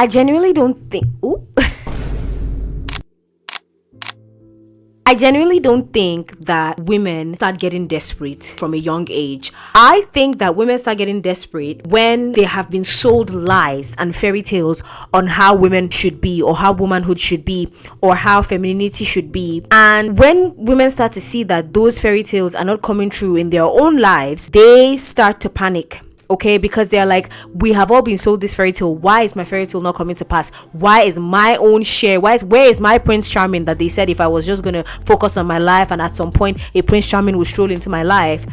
I genuinely don't think. Ooh. I genuinely don't think that women start getting desperate from a young age. I think that women start getting desperate when they have been sold lies and fairy tales on how women should be, or how womanhood should be, or how femininity should be. And when women start to see that those fairy tales are not coming true in their own lives, they start to panic. Okay, because they're like, we have all been sold this fairy tale. Why is my fairy tale not coming to pass? Why is my own share? Where is my Prince Charming that they said if I was just gonna focus on my life and at some point a Prince Charming will stroll into my life?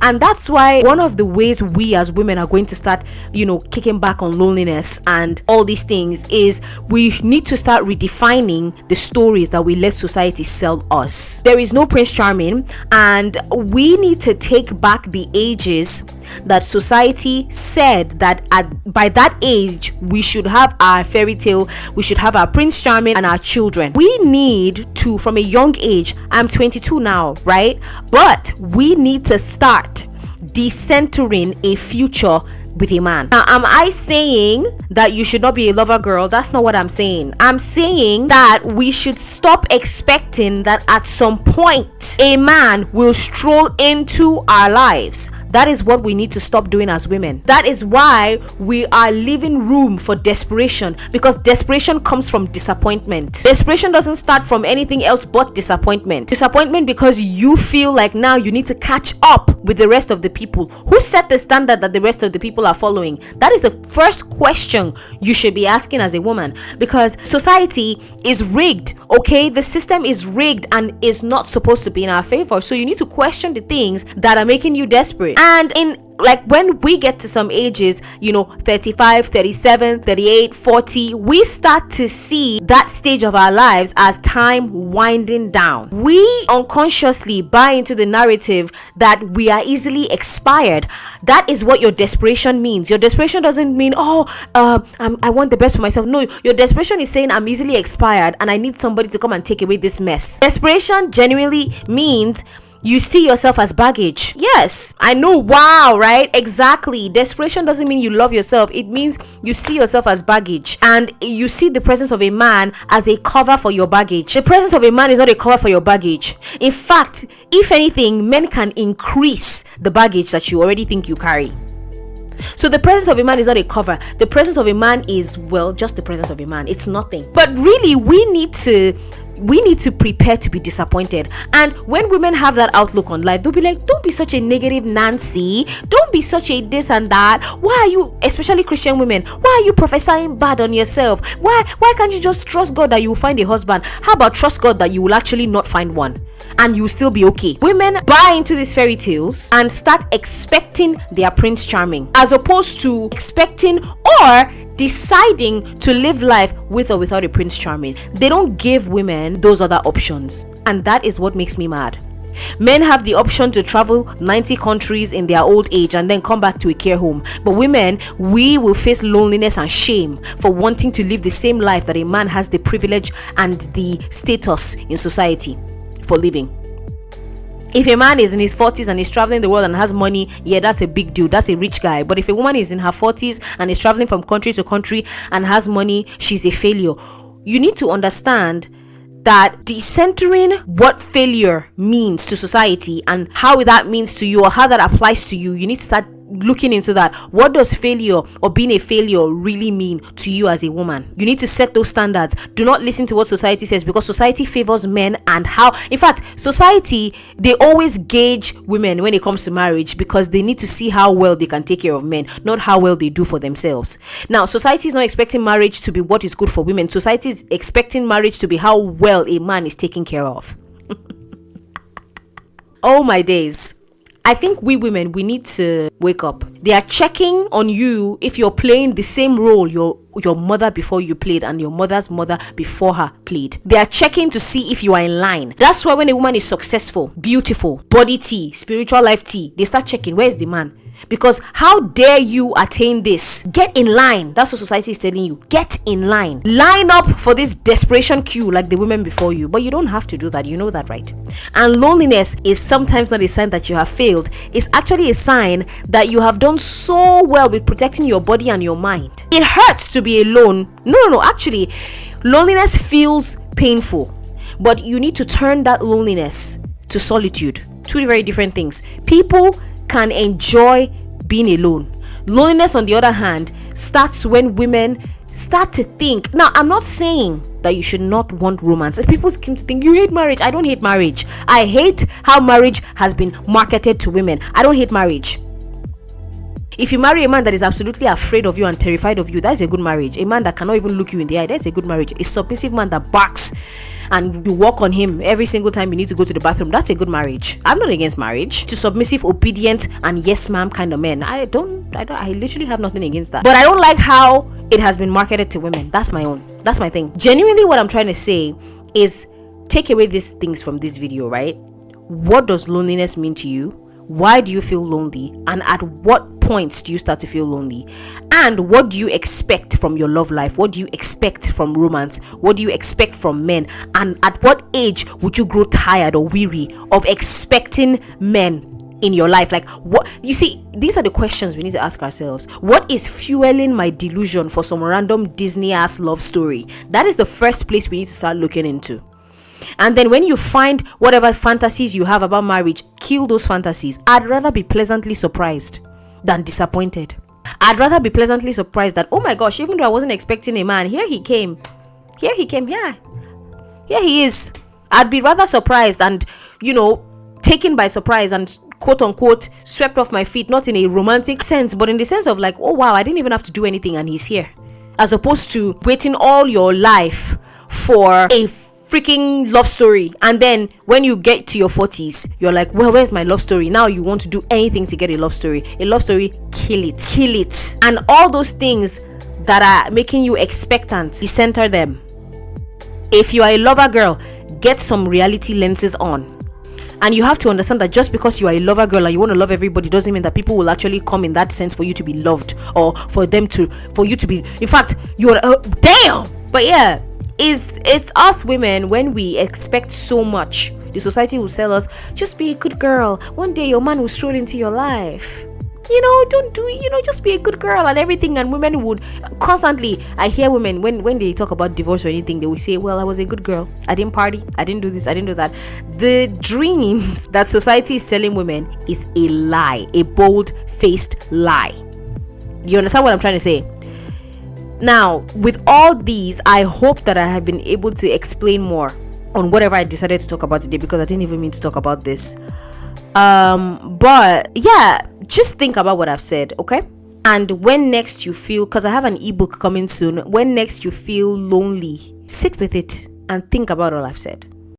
And that's why one of the ways we as women are going to start, kicking back on loneliness and all these things is we need to start redefining the stories that we let society sell us. There is no Prince Charming, and we need to take back the ages that society said that by that age we should have our fairy tale, we should have our Prince Charming and our children. We need to, from a young age, I'm 22 now, right? But we need to start decentering a future with a man. Now, am I saying that you should not be a lover girl? That's not what I'm saying. I'm saying that we should stop expecting that at some point a man will stroll into our lives. That is what we need to stop doing as women. That is why we are leaving room for desperation, because desperation comes from disappointment. Desperation doesn't start from anything else but disappointment. Disappointment because you feel like now you need to catch up with the rest of the people. Who set the standard that the rest of the people are following? That is the first question you should be asking as a woman, because society is rigged. Okay, the system is rigged and is not supposed to be in our favor. So you need to question the things that are making you desperate. And when we get to some ages, 35, 37, 38, 40, we start to see that stage of our lives as time winding down. We unconsciously buy into the narrative that we are easily expired. That is what your desperation means. Your desperation doesn't mean, I want the best for myself. No, your desperation is saying I'm easily expired and I need somebody to come and take away this mess. Desperation genuinely means you see yourself as baggage. Yes, I know. Wow, right? Exactly. Desperation doesn't mean you love yourself. It means you see yourself as baggage, and you see the presence of a man as a cover for your baggage. The presence of a man is not a cover for your baggage. In fact, if anything, men can increase the baggage that you already think you carry. So the presence of a man is not a cover. The presence of a man is, just the presence of a man. It's nothing. But really, we need to prepare to be disappointed. And when women have that outlook on life, they'll be like, don't be such a negative Nancy, don't be such a this and that. Why are you, especially Christian women, why are you prophesying bad on yourself? Why can't you just trust God that you will find a husband? How about trust God that you will actually not find one and you will still be okay? Women buy into these fairy tales and start expecting their Prince Charming, as opposed to expecting or deciding to live life with or without a Prince Charming. They don't give women those other options, and that is what makes me mad. Men have the option to travel 90 countries in their old age and then come back to a care home, but women, we will face loneliness and shame for wanting to live the same life that a man has the privilege and the status in society for living. If a man is in his 40s and is traveling the world and has money, yeah, that's a big deal. That's a rich guy. But if a woman is in her 40s and is traveling from country to country and has money, she's a failure. You need to understand that decentering what failure means to society and how that means to you, or how that applies to you, you need to start looking into that. What does failure or being a failure really mean to you as a woman? You need to set those standards. Do not listen to what society says, because society favors men, and in fact, society, they always gauge women when it comes to marriage because they need to see how well they can take care of men, not how well they do for themselves. Now, society is not expecting marriage to be what is good for women. Society is expecting marriage to be how well a man is taken care of. Oh my days. I think we women, we need to wake up. They are checking on you if you're playing the same role your mother before you played and your mother's mother before her played. They are checking to see if you are in line. That's why when a woman is successful, beautiful, body T, spiritual life T, they start checking, where is the man? Because how dare you attain this? Get in line. That's what society is telling you. Get in line. Line up for this desperation queue like the women before you. But you don't have to do that. You know that, right? And loneliness is sometimes not a sign that you have failed. It's actually a sign that you have done so well with protecting your body and your mind. It hurts to be alone. No. Actually, loneliness feels painful. But you need to turn that loneliness to solitude. Two very different things. People can enjoy being alone. Loneliness, on the other hand, starts when women start to think. Now, I'm not saying that you should not want romance. If people seem to think you hate marriage, I don't hate marriage. I hate how marriage has been marketed to women. I don't hate marriage. If you marry a man that is absolutely afraid of you and terrified of you, that's a good marriage. A man that cannot even look you in the eye, that's a good marriage. A submissive man that barks and you walk on him every single time you need to go to the bathroom, that's a good marriage. I'm not against marriage. To submissive, obedient, and yes ma'am kind of men, I literally have nothing against that. But I don't like how it has been marketed to women. That's my thing. Genuinely, what I'm trying to say is, take away these things from this video, right? What does loneliness mean to you? Why do you feel lonely? And at what points do you start to feel lonely? And what do you expect from your love life? What do you expect from romance? What do you expect from men? And at what age would you grow tired or weary of expecting men in your life? Like, what you see, these are the questions we need to ask ourselves. What is fueling my delusion for some random Disney ass love story? That is the first place we need to start looking into. And then when you find whatever fantasies you have about marriage, kill those fantasies. I'd rather be pleasantly surprised than disappointed. I'd rather be pleasantly surprised that, oh my gosh, even though I wasn't expecting a man, here he came, here he is. I'd be rather surprised and, taken by surprise and quote unquote swept off my feet, not in a romantic sense, but in the sense of like, oh wow, I didn't even have to do anything and he's here. As opposed to waiting all your life for a freaking love story, and then when you get to your 40s, you're like, well, where's my love story? Now you want to do anything to get a love story. Kill it. And all those things that are making you expectant, decenter them. If you are a lover girl, get some reality lenses on. And you have to understand that just because you are a lover girl and you want to love everybody doesn't mean that people will actually come in that sense for you to be loved, or for you to be, in fact, you're damn. But yeah, it's us women, when we expect so much, the society will sell us, just be a good girl, one day your man will stroll into your life, just be a good girl and everything. And women would constantly, I hear women when they talk about divorce or anything, they will say, well, I was a good girl, I didn't party, I didn't do this, I didn't do that. The dreams that society is selling women is a lie, a bold-faced lie. You understand what I'm trying to say? Now, with all these, I hope that I have been able to explain more on whatever I decided to talk about today, because I didn't even mean to talk about this. But yeah, just think about what I've said, okay? And when next you feel, because I have an ebook coming soon, when next you feel lonely, sit with it and think about all I've said.